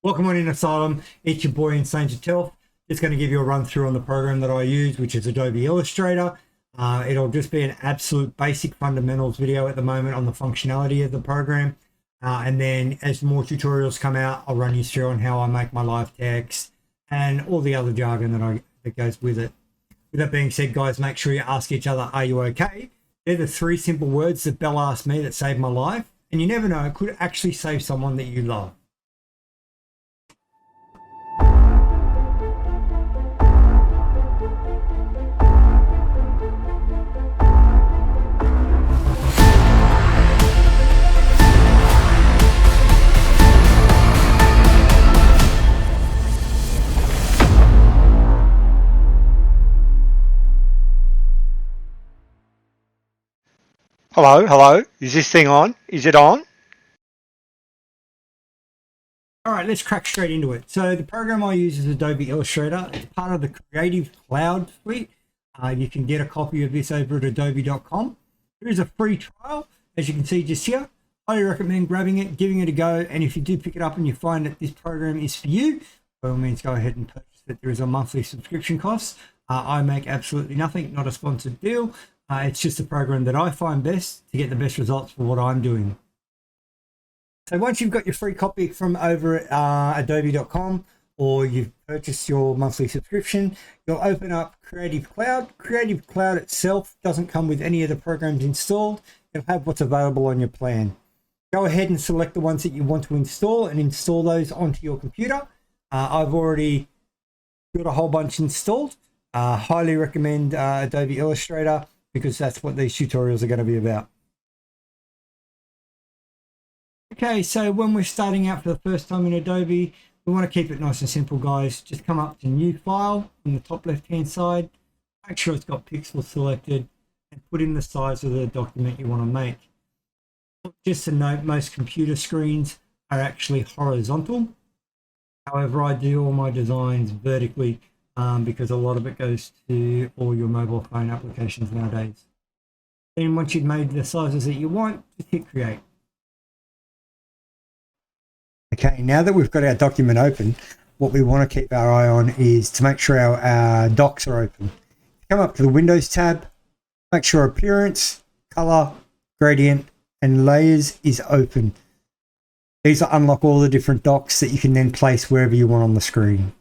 Welcome on in Asylum. It's your boy Insane to Telf. Just going to give you a run through on the program that I use, which is Adobe Illustrator. It'll just be an absolute basic fundamentals video at the moment on the functionality of the program. And then as more tutorials come out, I'll run you through on how I make my live text and all the other jargon that goes with it. With that being said, guys, make sure you ask each other, are you okay? They're the three simple words that Belle asked me that saved my life. And you never know, it could actually save someone that you love. Hello. Is this thing on? Is it on? All right, let's crack straight into it. So the program I use is Adobe Illustrator. It's part of the Creative Cloud suite. You can get a copy of this over at adobe.com. There is a free trial, as you can see just here. I recommend grabbing it, giving it a go, and if you do pick it up and you find that this program is for you, by all means go ahead and purchase it. There is a monthly subscription cost. I make absolutely nothing, not a sponsored deal. It's just a program that I find best to get the best results for what I'm doing. So once you've got your free copy from over at adobe.com, or you've purchased your monthly subscription, you'll open up Creative Cloud. Creative Cloud itself doesn't come with any of the programs installed. It'll have what's available on your plan. Go ahead and select the ones that you want to install and install those onto your computer. I've already got a whole bunch installed. Highly recommend Adobe Illustrator because that's what these tutorials are going to be about. Okay, so when we're starting out for the first time in Adobe, we want to keep it nice and simple, guys. Just come up to New File on the top left-hand side. Make sure it's got pixels selected and put in the size of the document you want to make. Just a note, most computer screens are actually horizontal. However, I do all my designs vertically because a lot of it goes to all your mobile phone applications nowadays. Then once you've made the sizes that you want, just hit create. Okay, now that we've got our document open, what we want to keep our eye on is to make sure our docs are open. Come up to the Windows tab, make sure Appearance, Color, Gradient, and Layers is open. These will unlock all the different docs that you can then place wherever you want on the screen.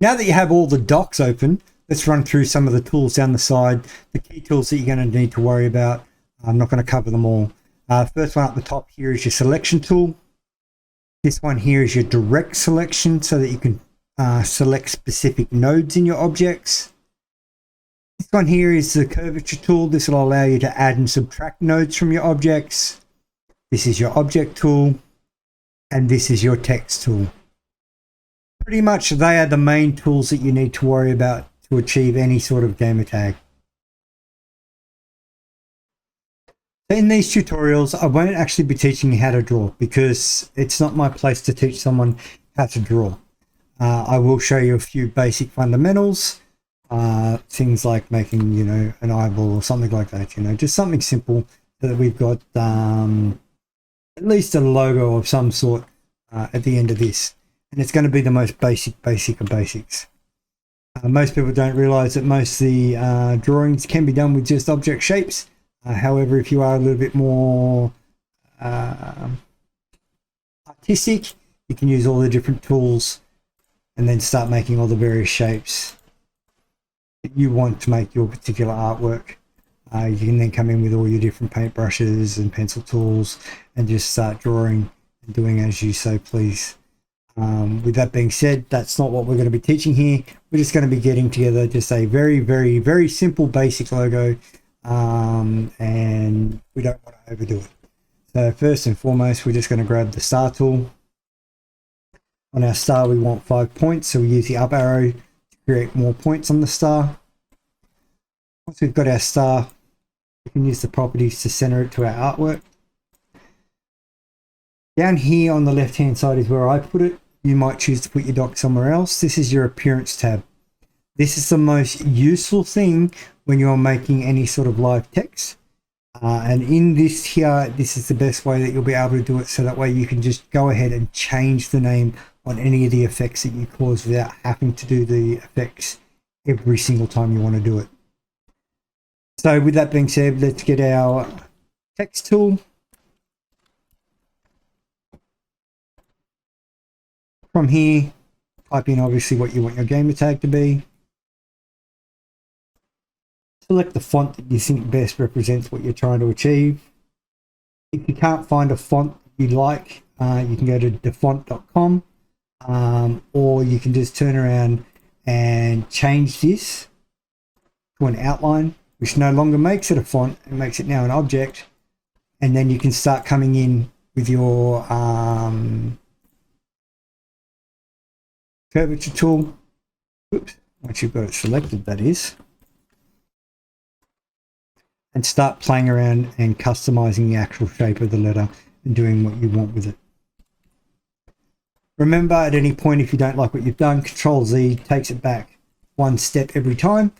Now that you have all the docs open, let's run through some of the tools down the side, the key tools that you're going to need to worry about. I'm not going to cover them all. First one up the top here is your selection tool. This one here is your direct selection so that you can select specific nodes in your objects. This one here is the curvature tool. This will allow you to add and subtract nodes from your objects. This is your object tool, and this is your text tool. Pretty much they are the main tools that you need to worry about to achieve any sort of gamer tag. In these tutorials, I won't actually be teaching you how to draw because it's not my place to teach someone how to draw. I will show you a few basic fundamentals, things like making, an eyeball or something like that, just something simple so that we've got at least a logo of some sort at the end of this. And it's going to be the most basic of basics. Most people don't realize that most of the drawings can be done with just object shapes. However, if you are a little bit more artistic, you can use all the different tools and then start making all the various shapes that you want to make your particular artwork. You can then come in with all your different paintbrushes and pencil tools and just start drawing and doing as you so please. With that being said, that's not what we're going to be teaching here. We're just going to be getting together just a very simple basic logo. And we don't want to overdo it. So first and foremost, we're just going to grab the star tool. On our star, we want 5 points, so we use the up arrow to create more points on the star. Once we've got our star, we can use the properties to center it to our artwork. Down here on the left hand side is where I put it. You might choose to put your doc somewhere else. This is your appearance tab. This is the most useful thing when you're making any sort of live text And in this here, this is the best way that you'll be able to do it, so that way you can just go ahead and change the name on any of the effects that you cause without having to do the effects every single time you want to do it. So with that being said, let's get our text tool. From here, type in obviously what you want your gamer tag to be. Select the font that you think best represents what you're trying to achieve. If you can't find a font you like, you can go to defont.com, or you can just turn around and change this to an outline, which no longer makes it a font, it makes it now an object. And then you can start coming in with your curvature tool. Oops, once you've got it selected, that is. And start playing around and customizing the actual shape of the letter and doing what you want with it. Remember, at any point, if you don't like what you've done, Control Z takes it back one step every time.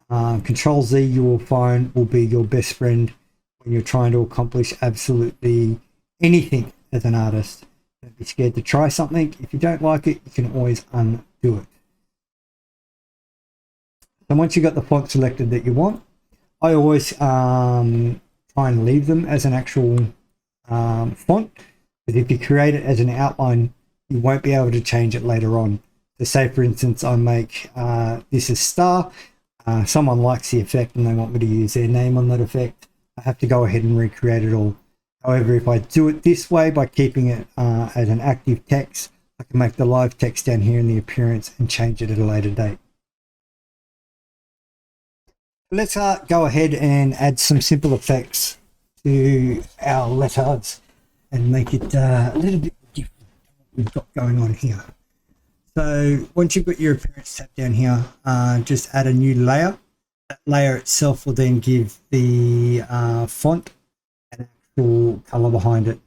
Control Z, you will find, will be your best friend when you're trying to accomplish absolutely anything as an artist. Don't be scared to try something. If you don't like it, you can always undo it. So once you've got the font selected that you want, I always try and leave them as an actual font, but if you create it as an outline, you won't be able to change it later on. So say for instance, I make this as star, someone likes the effect and they want me to use their name on that effect, I have to go ahead and recreate it all. However, if I do it this way by keeping it as an active text, I can make the live text down here in the appearance and change it at a later date. Let's go ahead and add some simple effects to our letters and make it a little bit different than what we've got going on here. So once you've got your appearance tab down here, just add a new layer. That layer itself will then give the font an actual color behind it.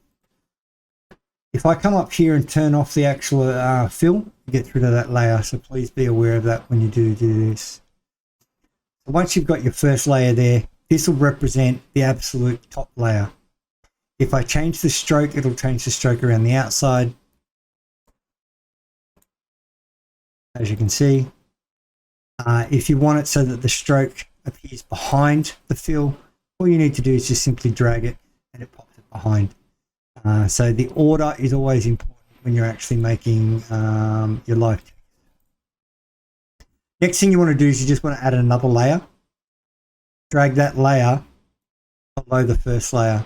If I come up here and turn off the actual fill, it gets rid of that layer, so please be aware of that when you do this. Once you've got your first layer there, this will represent the absolute top layer. If I change the stroke, it'll change the stroke around the outside. As you can see, if you want it so that the stroke appears behind the fill, all you need to do is just simply drag it and it pops it behind. So the order is always important when you're actually making your live text. Next thing you want to do is you just want to add another layer. Drag that layer below the first layer.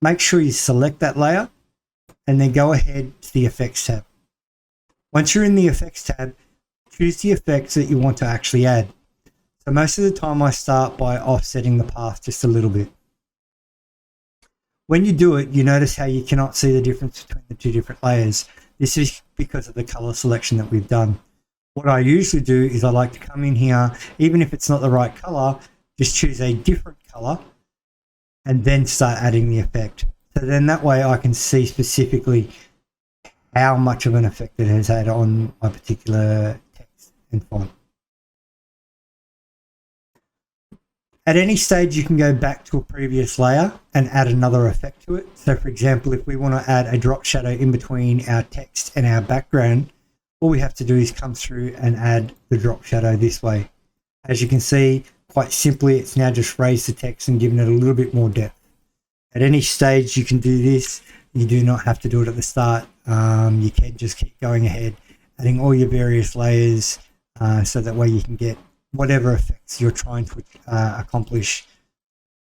Make sure you select that layer and then go ahead to the effects tab. Once you're in the effects tab, choose the effects that you want to actually add. So most of the time I start by offsetting the path just a little bit. When you do it, you notice how you cannot see the difference between the two different layers. This is because of the color selection that we've done. What I usually do is I like to come in here, even if it's not the right color, just choose a different color and then start adding the effect. So then that way I can see specifically how much of an effect it has had on my particular text and font. At any stage, you can go back to a previous layer and add another effect to it. So for example, if we want to add a drop shadow in between our text and our background, all we have to do is come through and add the drop shadow this way. As you can see, quite simply, it's now just raised the text and given it a little bit more depth. At any stage, you can do this. You do not have to do it at the start. You can just keep going ahead, adding all your various layers, so that way you can get whatever effects you're trying to accomplish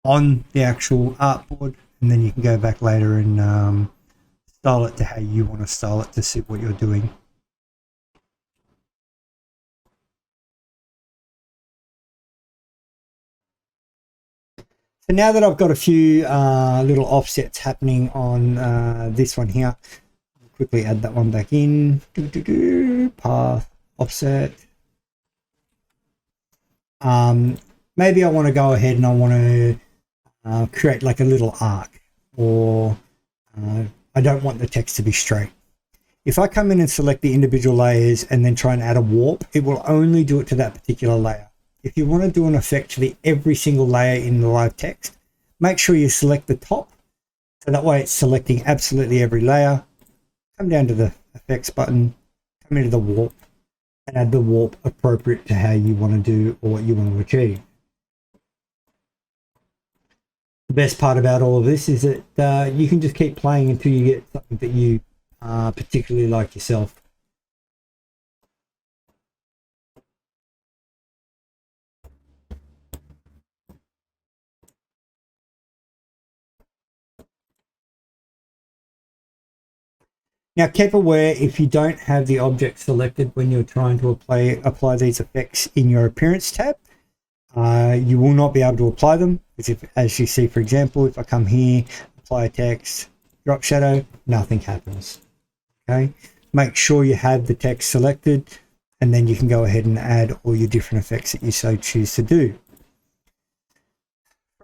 on the actual artboard, and then you can go back later and style it to how you want to style it to suit what you're doing. So now that I've got a few little offsets happening on this one here, I'll quickly add that one back in. Path, offset. Maybe I want to go ahead and I want to create like a little arc, or I don't want the text to be straight. If I come in and select the individual layers and then try and add a warp, it will only do it to that particular layer. If you want to do an effect to every single layer in the live text, make sure you select the top. So that way it's selecting absolutely every layer. Come down to the effects button, come into the warp, and add the warp appropriate to how you want to do or what you want to achieve. The best part about all of this is that you can just keep playing until you get something that you particularly like yourself. Now keep aware, if you don't have the object selected when you're trying to apply these effects in your appearance tab, you will not be able to apply them. Because as you see, for example, if I come here, apply a text, drop shadow, nothing happens. Okay, make sure you have the text selected, and then you can go ahead and add all your different effects that you so choose to do.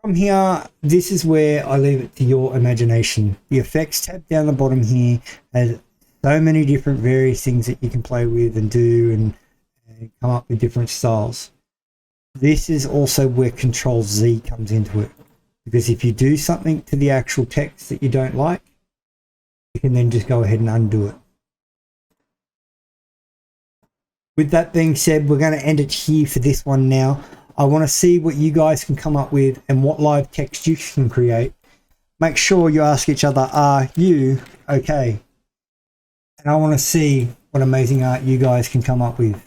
From here, this is where I leave it to your imagination. The effects tab down the bottom here has so many different various things that you can play with and do and come up with different styles. This is also where Control Z comes into it, because if you do something to the actual text that you don't like, you can then just go ahead and undo it. With that being said, we're going to end it here for this one now. I want to see what you guys can come up with and what live text you can create. Make sure you ask each other, are you okay? And I want to see what amazing art you guys can come up with.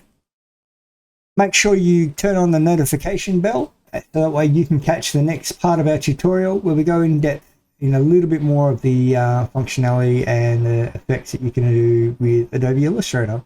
Make sure you turn on the notification bell, so that way you can catch the next part of our tutorial where we go in depth in a little bit more of the functionality and the effects that you can do with Adobe Illustrator.